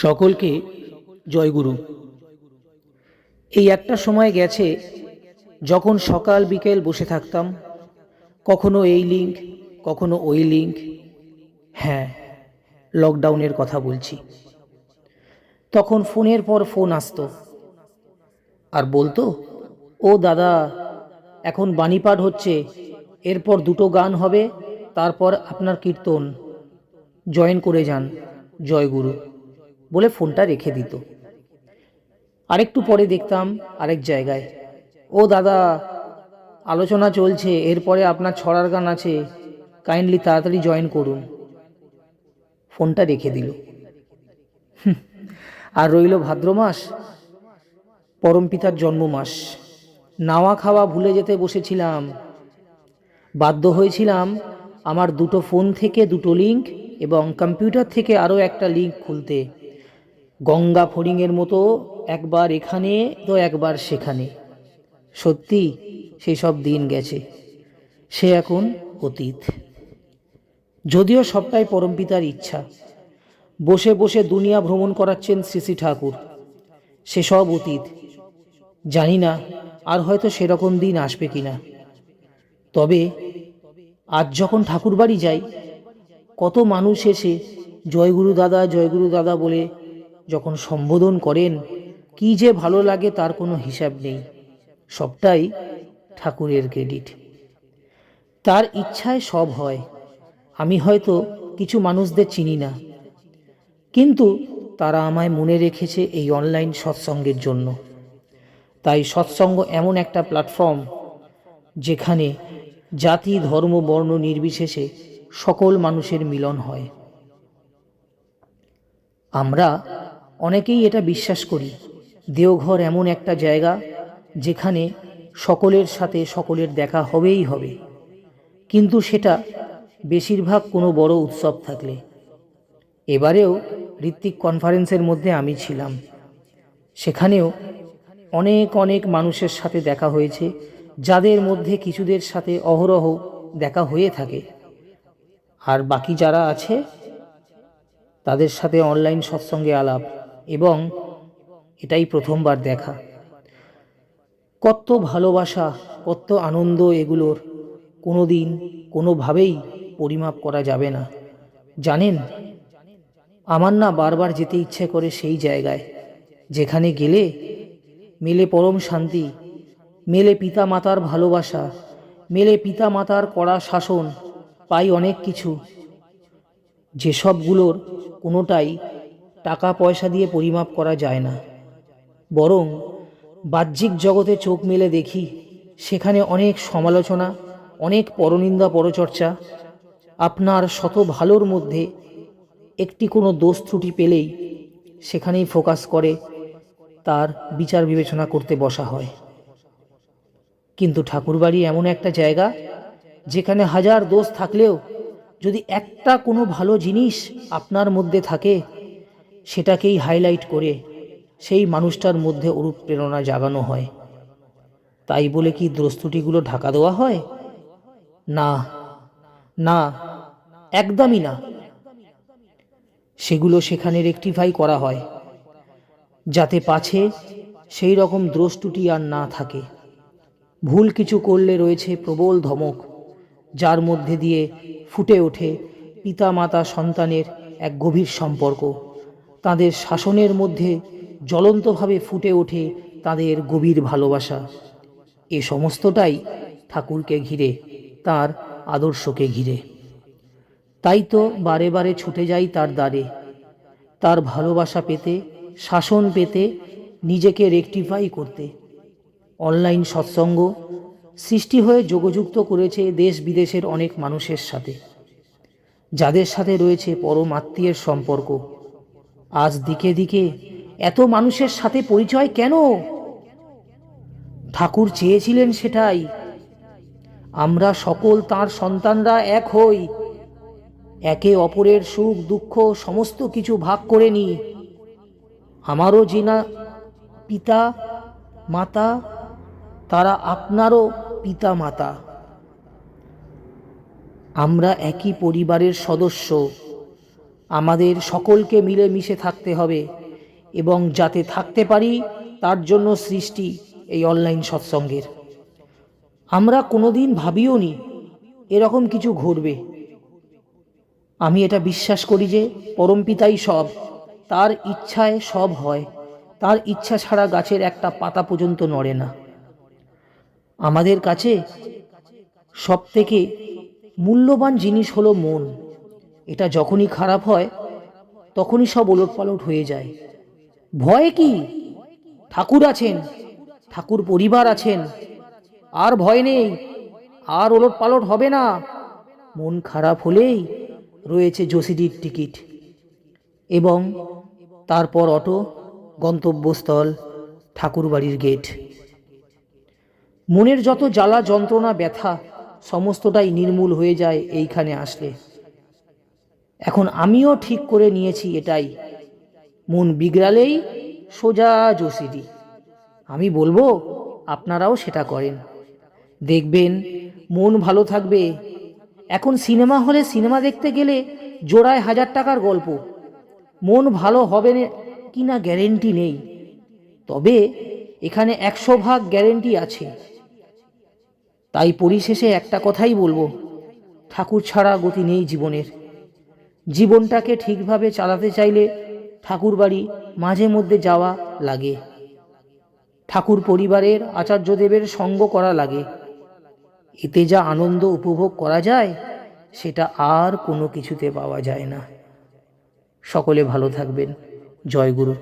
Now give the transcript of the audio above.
সকলকে জয়গুরু। এই একটা সময় গেছে যখন সকাল বিকেল বসে থাকতাম, কখনো এই লিঙ্ক কখনো ওই লিঙ্ক। হ্যাঁ, লকডাউনের কথা বলছি। তখন ফোনের পর ফোন আসতো আর বলতো, ও দাদা, এখন বাণীপাঠ হচ্ছে, এরপর দুটো গান হবে, তারপর আপনার কীর্তন, জয়েন করে যান, জয়গুরু বলে ফোনটা রেখে দিত। আরেকটু পরে দেখতাম আরেক জায়গায়, ও দাদা, আলোচনা চলছে, এরপরে আপনার ছড়ার গান আছে, কাইন্ডলি তাড়াতাড়ি জয়েন করুন। ফোনটা রেখে দিল। আর রইল ভাদ্র মাস, পরমপিতার জন্ম মাস। নাওয়া খাওয়া ভুলে যেতে বসেছিলাম, বাধ্য হয়েছিলাম আমার দুটো ফোন থেকে দুটো লিঙ্ক এবং কম্পিউটার থেকে আরও একটা লিঙ্ক খুলতে। গঙ্গা ফড়িংয়ের মতো একবার এখানে তো একবার সেখানে। সত্যি সেই সব দিন গেছে, সে এখন অতীত। যদিও সবটাই পরমপিতার ইচ্ছা। বসে বসে দুনিয়া ভ্রমণ করাচ্ছেন শ্রী শ্রী ঠাকুর, সেসব অতীত। জানি না আর হয়তো সেরকম দিন আসবে কিনা। তবে আজ যখন ঠাকুর বাড়ি যাই, কত মানুষ এসে জয়গুরু দাদা বলে যখন সম্বোধন করেন, কি যে ভালো লাগে তার কোনো হিসাব নেই। সবটাই ঠাকুরের ক্রেডিট। তার ইচ্ছায় সব হয়। আমি হয়তো কিছু মানুষদের চিনি না, কিন্তু তারা আমায় মনে রেখেছে এই অনলাইন সৎসঙ্গের জন্য। তাই সৎসঙ্গ এমন একটা প্ল্যাটফর্ম যেখানে জাতি ধর্ম বর্ণ নির্বিশেষে সকল মানুষের মিলন হয়। আমরা অনেকেই এটা বিশ্বাস করি, দেওঘর এমন একটা জায়গা যেখানে সকলের সাথে সকলের দেখা হবেই হবে। কিন্তু সেটা বেশিরভাগ কোনো বড় উৎসব থাকলে। এবারেও ঋত্বিক কনফারেন্সের মধ্যে আমি ছিলাম। সেখানেও অনেক অনেক মানুষের সাথে দেখা হয়েছে, যাদের মধ্যে কিছুদের সাথে অহরহ দেখা হয়ে থাকে, আর বাকি যারা আছে তাদের সাথে অনলাইন সৎসঙ্গে আলাপ, এবং এটাই প্রথমবার দেখা। কত ভালোবাসা, কত আনন্দ, এগুলোর কোনো দিন কোনোভাবেই পরিমাপ করা যাবে না। জানেন, আমার না বারবার যেতে ইচ্ছে করে সেই জায়গায় যেখানে গেলে মেলে পরম শান্তি, মেলে পিতা মাতার ভালোবাসা, মেলে পিতা মাতার কড়া শাসন, পাই অনেক কিছু, যেসবগুলোর কোনোটাই টাকা পয়সা দিয়ে পরিমাপ করা যায় না। বরং বাহ্যিক জগতে চোখ মেলে দেখি, সেখানে অনেক সমালোচনা, অনেক পরনিন্দা পরচর্চা। আপনার শত ভালোর মধ্যে একটি কোনো দোষ ত্রুটি পেলেই সেখানেই ফোকাস করে তার বিচার বিবেচনা করতে বসা হয়। কিন্তু ঠাকুরবাড়ি এমন একটা জায়গা যেখানে হাজার দোষ থাকলেও যদি একটা কোনো ভালো জিনিস আপনার মধ্যে থাকে, সেটাকেই হাইলাইট করে সেই মানুষটার মধ্যে অনুপ্রেরণা জাগানো হয়। তাই বলে কি দোষ ত্রুটিগুলো ঢাকা দেওয়া হয়? না না, একদমই না। সেগুলো সেখানে রেকটিফাই করা হয়, যাতে পাছে সেই রকম দোষ ত্রুটি আর না থাকে। ভুল কিছু করলে রয়েছে প্রবল ধমক, যার মধ্যে দিয়ে ফুটে ওঠে পিতা মাতা সন্তানের এক গভীর সম্পর্ক। তাদের শাসনের মধ্যে জ্বলন্তভাবে ফুটে ওঠে তাদের গভীর ভালোবাসা। এ সমস্তটাই ঠাকুরকে ঘিরে, তার আদর্শকে ঘিরে। তাই তো বারে বারে ছুটে যাই তার দ্বারে, তার ভালোবাসা পেতে, শাসন পেতে, নিজেকে রেকটিফাই করতে। অনলাইন সৎসঙ্গ সৃষ্টি হয়ে যোগযুক্ত করেছে দেশ বিদেশের অনেক মানুষের সাথে, যাদের সাথে রয়েছে পরম আত্মীয়ের সম্পর্ক। আজ দিকে দিকে এত মানুষের সাথে পরিচয় কেন? ঠাকুর চেয়েছিলেন সেটাই। আমরা সকল তাঁর সন্তানরা এক হই, একে অপরের সুখ দুঃখ সমস্ত কিছু ভাগ করে নিই। আমারও চেনা পিতা মাতা, তারা আপনারও পিতা মাতা। আমরা একই পরিবারের সদস্য, আমাদের সকলকে মিলেমিশে থাকতে হবে এবং যাতে থাকতে পারি তার জন্য সৃষ্টি এই অনলাইন সৎসঙ্গের। আমরা কোনোদিন ভাবিও নি এরকম কিছু ঘটবে। আমি এটা বিশ্বাস করি যে পরমপিতাই সব, তার ইচ্ছায় সব হয়, তার ইচ্ছা ছাড়া গাছের একটা পাতা পর্যন্ত নড়ে না। আমাদের কাছে সবথেকে মূল্যবান জিনিস হলো মন। এটা যখনই খারাপ হয় তখনই সব ওলটপালট হয়ে যায়। ভয় কি? ঠাকুর আছেন, ঠাকুর পরিবার আছেন, আর ভয় নেই, আর ওলটপালট হবে না। মন খারাপ হলেই রয়েছে যোশীটির টিকিট এবং তারপর অটো, গন্তব্যস্থল ঠাকুরবাড়ির গেট। মনের যত জ্বালা যন্ত্রণা ব্যথা সমস্তটাই নির্মূল হয়ে যায় এইখানে আসলে। এখন আমিও ঠিক করে নিয়েছি এটাই, মন বিগড়ালেই সোজা যোশীটি। আমি বলবো আপনারাও সেটা করেন, দেখবেন মন ভালো থাকবে। এখন সিনেমা হলে সিনেমা দেখতে গেলে জোড়ায় 1000 টাকার গল্প, মন ভালো হবে কি না গ্যারেন্টি নেই, তবে এখানে 100% গ্যারেন্টি আছে। তাই পরিশেষে একটা কথাই বলবো, ঠাকুর ছাড়া গতি নেই জীবনের। জীবনটাকে ঠিকভাবে চালাতে চাইলে ঠাকুর বাড়ি মাঝে মধ্যে যাওয়া লাগে, ঠাকুর পরিবারের আচার্যদেবের সঙ্গ করা লাগে। এতে যা আনন্দ উপভোগ করা যায় সেটা আর কোনো কিছুতে পাওয়া যায় না। সকলে ভালো থাকবেন। জয় গুরু।